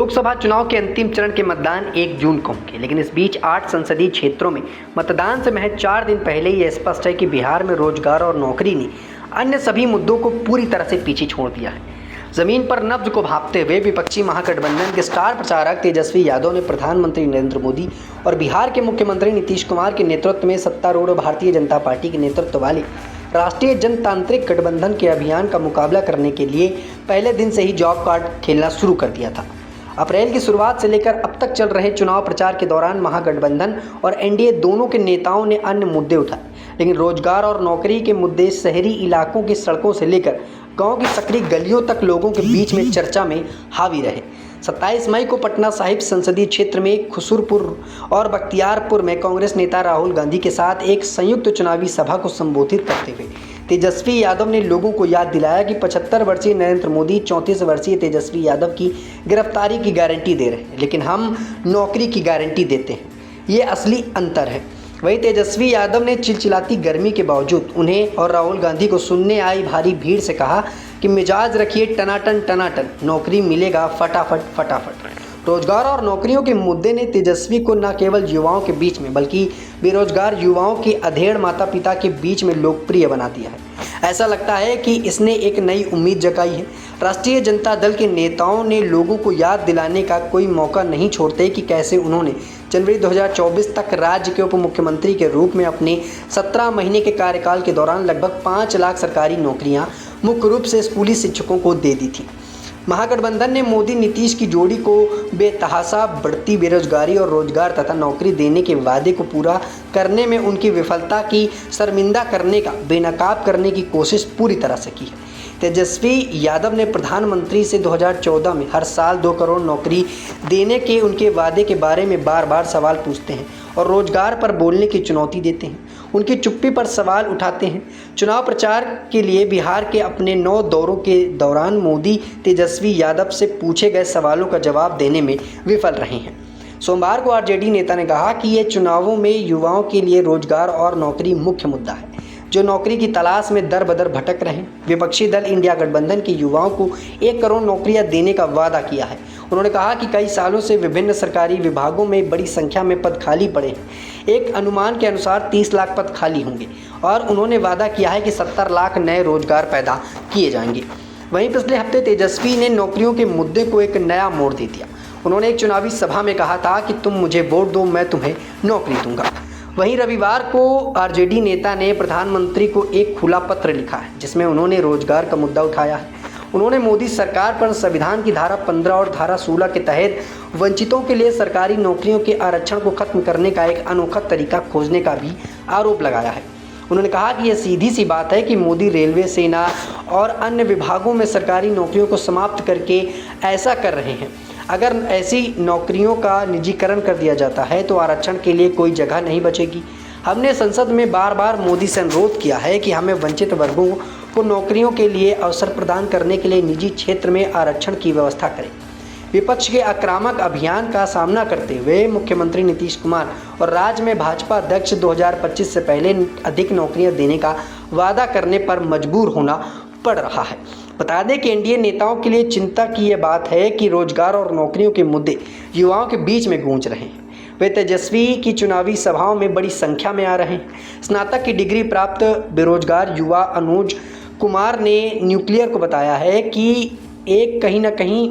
लोकसभा चुनाव के अंतिम चरण के मतदान 1 जून को होंगे, लेकिन इस बीच 8 संसदीय क्षेत्रों में मतदान से महज 4 दिन पहले ही यह स्पष्ट है कि बिहार में रोजगार और नौकरी ने अन्य सभी मुद्दों को पूरी तरह से पीछे छोड़ दिया है। जमीन पर नब्ज को भांपते हुए विपक्षी महागठबंधन के स्टार प्रचारक तेजस्वी यादव ने प्रधानमंत्री नरेंद्र मोदी और बिहार के मुख्यमंत्री नीतीश कुमार के नेतृत्व में सत्तारूढ़ भारतीय जनता पार्टी के नेतृत्व वाले राष्ट्रीय जनतांत्रिक गठबंधन के अभियान का मुकाबला करने के लिए पहले दिन से ही जॉब कार्ड खेलना शुरू कर दिया था। अप्रैल की शुरुआत से लेकर अब तक चल रहे चुनाव प्रचार के दौरान महागठबंधन और एनडीए दोनों के नेताओं ने अन्य मुद्दे उठाए, लेकिन रोजगार और नौकरी के मुद्दे शहरी इलाकों की सड़कों से लेकर गांव की सकरी गलियों तक लोगों के बीच में चर्चा में हावी रहे। 27 मई को पटना साहिब संसदीय क्षेत्र में खुसरपुर और बख्तियारपुर में कांग्रेस नेता राहुल गांधी के साथ एक संयुक्त चुनावी सभा को संबोधित करते हुए तेजस्वी यादव ने लोगों को याद दिलाया कि 75 वर्षीय नरेंद्र मोदी 34 वर्षीय तेजस्वी यादव की गिरफ्तारी की गारंटी दे रहे हैं, लेकिन हम नौकरी की गारंटी देते हैं। ये असली अंतर है। वहीं तेजस्वी यादव ने चिलचिलाती गर्मी के बावजूद उन्हें और राहुल गांधी को सुनने आई भारी भीड़ से कहा कि मिजाज रखिए टनाटन टनाटन, नौकरी मिलेगा फटाफट फटाफट। रोजगार और नौकरियों के मुद्दे ने तेजस्वी को न केवल युवाओं के बीच में बल्कि बेरोजगार युवाओं के अधेड़ माता पिता के बीच में लोकप्रिय बना दिया है। ऐसा लगता है कि इसने एक नई उम्मीद जगाई है। राष्ट्रीय जनता दल के नेताओं ने लोगों को याद दिलाने का कोई मौका नहीं छोड़ते कि कैसे उन्होंने जनवरी 2024 तक राज्य के उप मुख्यमंत्री के रूप में अपने 17 महीने के कार्यकाल के दौरान लगभग 5 लाख सरकारी नौकरियां मुख्य रूप से स्कूली शिक्षकों को दे दी थी। महागठबंधन ने मोदी नीतीश की जोड़ी को बेतहाशा बढ़ती बेरोजगारी और रोजगार तथा नौकरी देने के वादे को पूरा करने में उनकी विफलता की शर्मिंदा करने का बेनकाब करने की कोशिश पूरी तरह से की है। तेजस्वी यादव ने प्रधानमंत्री से 2014 में हर साल 2 करोड़ नौकरी देने के उनके वादे के बारे में बार बार सवाल पूछते हैं और रोजगार पर बोलने की चुनौती देते हैं। उनकी चुप्पी पर सवाल उठाते हैं। चुनाव प्रचार के लिए बिहार के अपने 9 दौरों के दौरान मोदी तेजस्वी यादव से पूछे गए सवालों का जवाब देने में विफल रहे हैं। सोमवार को आरजेडी नेता ने कहा कि ये चुनावों में युवाओं के लिए रोजगार और नौकरी मुख्य मुद्दा है, जो नौकरी की तलाश में दर बदर भटक रहे हैं। विपक्षी दल इंडिया गठबंधन के युवाओं को 1 करोड़ नौकरियां देने का वादा किया है। उन्होंने कहा कि कई सालों से विभिन्न सरकारी विभागों में बड़ी संख्या में पद खाली पड़े हैं। एक अनुमान के अनुसार 30 लाख पद खाली होंगे और उन्होंने वादा किया है कि 70 लाख नए रोजगार पैदा किए जाएंगे। वहीं पिछले हफ्ते तेजस्वी ने नौकरियों के मुद्दे को एक नया मोड़ दे दिया। उन्होंने एक चुनावी सभा में कहा था कि तुम मुझे वोट दो, मैं तुम्हें नौकरी दूंगा। वहीं रविवार को आरजेडी नेता ने प्रधानमंत्री को एक खुला पत्र लिखा है, जिसमें उन्होंने रोजगार का मुद्दा उठाया है। उन्होंने मोदी सरकार पर संविधान की धारा 15 और धारा 16 के तहत वंचितों के लिए सरकारी नौकरियों के आरक्षण को खत्म करने का एक अनोखा तरीका खोजने का भी आरोप लगाया है। उन्होंने कहा कि यह सीधी सी बात है कि मोदी रेलवे, सेना और अन्य विभागों में सरकारी नौकरियों को समाप्त करके ऐसा कर रहे हैं। अगर ऐसी नौकरियों का निजीकरण कर दिया जाता है तो आरक्षण के लिए कोई जगह नहीं बचेगी। हमने संसद में बार बार मोदी से अनुरोध किया है कि हमें वंचित वर्गों को नौकरियों के लिए अवसर प्रदान करने के लिए निजी क्षेत्र में आरक्षण की व्यवस्था करें। विपक्ष के आक्रामक अभियान का सामना करते हुए मुख्यमंत्री नीतीश कुमार और राज्य में भाजपा अध्यक्ष 2025 से पहले अधिक नौकरियां देने का वादा करने पर मजबूर होना पड़ रहा है। बता दें कि एनडीए नेताओं के लिए चिंता की यह बात है कि रोजगार और नौकरियों के मुद्दे युवाओं के बीच में गूंज रहे हैं। वे तेजस्वी की चुनावी सभाओं में बड़ी संख्या में आ रहे हैं। स्नातक की डिग्री प्राप्त बेरोजगार युवा अनुज कुमार ने न्यूक्लियर को बताया है कि एक कहीं ना कहीं